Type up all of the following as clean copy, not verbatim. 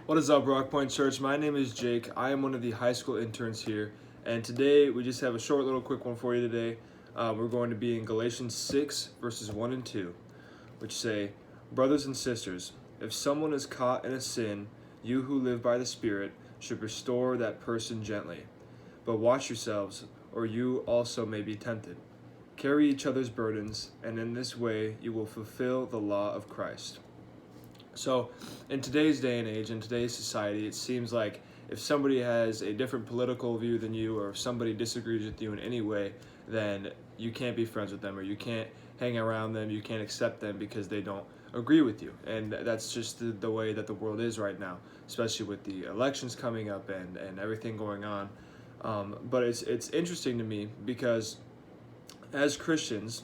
What is up, ROCKPOINT Church? My name is Jake. I am one of the high school interns here, and today we just have a short little quick one for you today. We're going to be in Galatians 6, verses 1 and 2, which say, "Brothers and sisters, if someone is caught in a sin, you who live by the Spirit should restore that person gently. But watch yourselves, or you also may be tempted. Carry each other's burdens, and in this way you will fulfill the law of Christ." So, in today's day and age, in today's society, it seems like if somebody has a different political view than you, or if somebody disagrees with you in any way, then you can't be friends with them, or you can't hang around them, you can't accept them because they don't agree with you. And that's just the way that the world is right now, especially with the elections coming up and everything going on. But it's interesting to me because as Christians,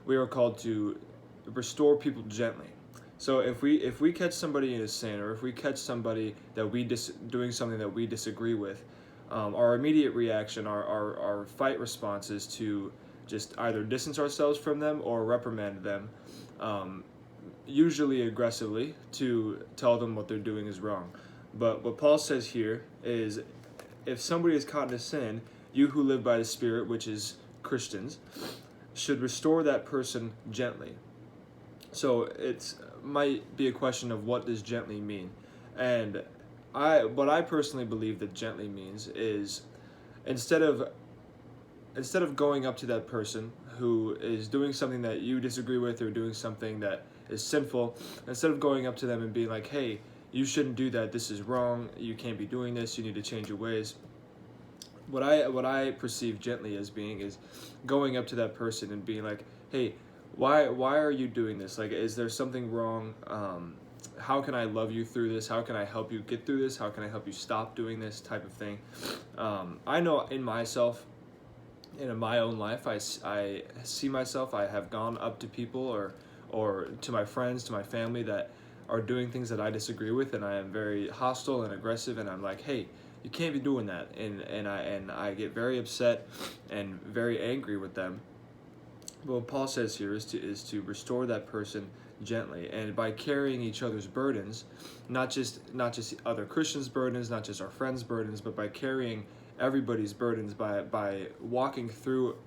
we are called to restore people gently. So if we catch somebody in a sin, or if we catch somebody that doing something that we disagree with, our immediate reaction, our fight response is to just either distance ourselves from them or reprimand them, usually aggressively, to tell them what they're doing is wrong. But what Paul says here is, if somebody is caught in a sin, you who live by the Spirit, which is Christians, should restore that person gently. So it might be a question of what does gently mean, and what I personally believe that gently means is instead of going up to that person who is doing something that you disagree with, or doing something that is sinful, instead of going up to them and being like, "Hey, you shouldn't do that. This is wrong. You can't be doing this. You need to change your ways." What I perceive gently as being is going up to that person and being like, "Hey, why are you doing this? Like, is there something wrong? How can I love you through this? How can I help you get through this? How can I help you stop doing this?" type of thing. I know in myself, in my own life, I see myself, I have gone up to people, or to my friends, to my family that are doing things that I disagree with, and I am very hostile and aggressive, and I'm like, "Hey, you can't be doing that," and I get very upset and very angry with them. But what Paul says here is to restore that person gently, and by carrying each other's burdens, not just other Christians' burdens, not just our friends' burdens, but by carrying everybody's burdens, by walking through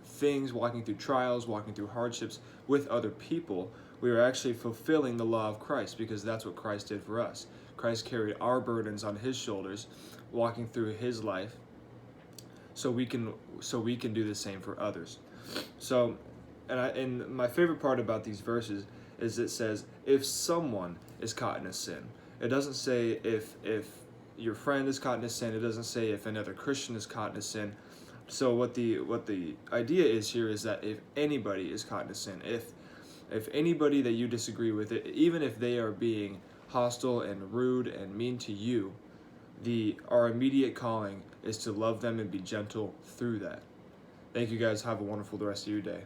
things, walking through trials, walking through hardships with other people, we are actually fulfilling the law of Christ, because that's what Christ did for us. Christ carried our burdens on his shoulders, walking through his life, so we can do the same for others. So, and my favorite part about these verses is it says, if someone is caught in a sin. It doesn't say if your friend is caught in a sin. It doesn't say if another Christian is caught in a sin. So what the idea is here is that if anybody is caught in a sin, if anybody that you disagree with, it, even if they are being hostile and rude and mean to you, our immediate calling is to love them and be gentle through that. Thank you guys. Have a wonderful rest of your day.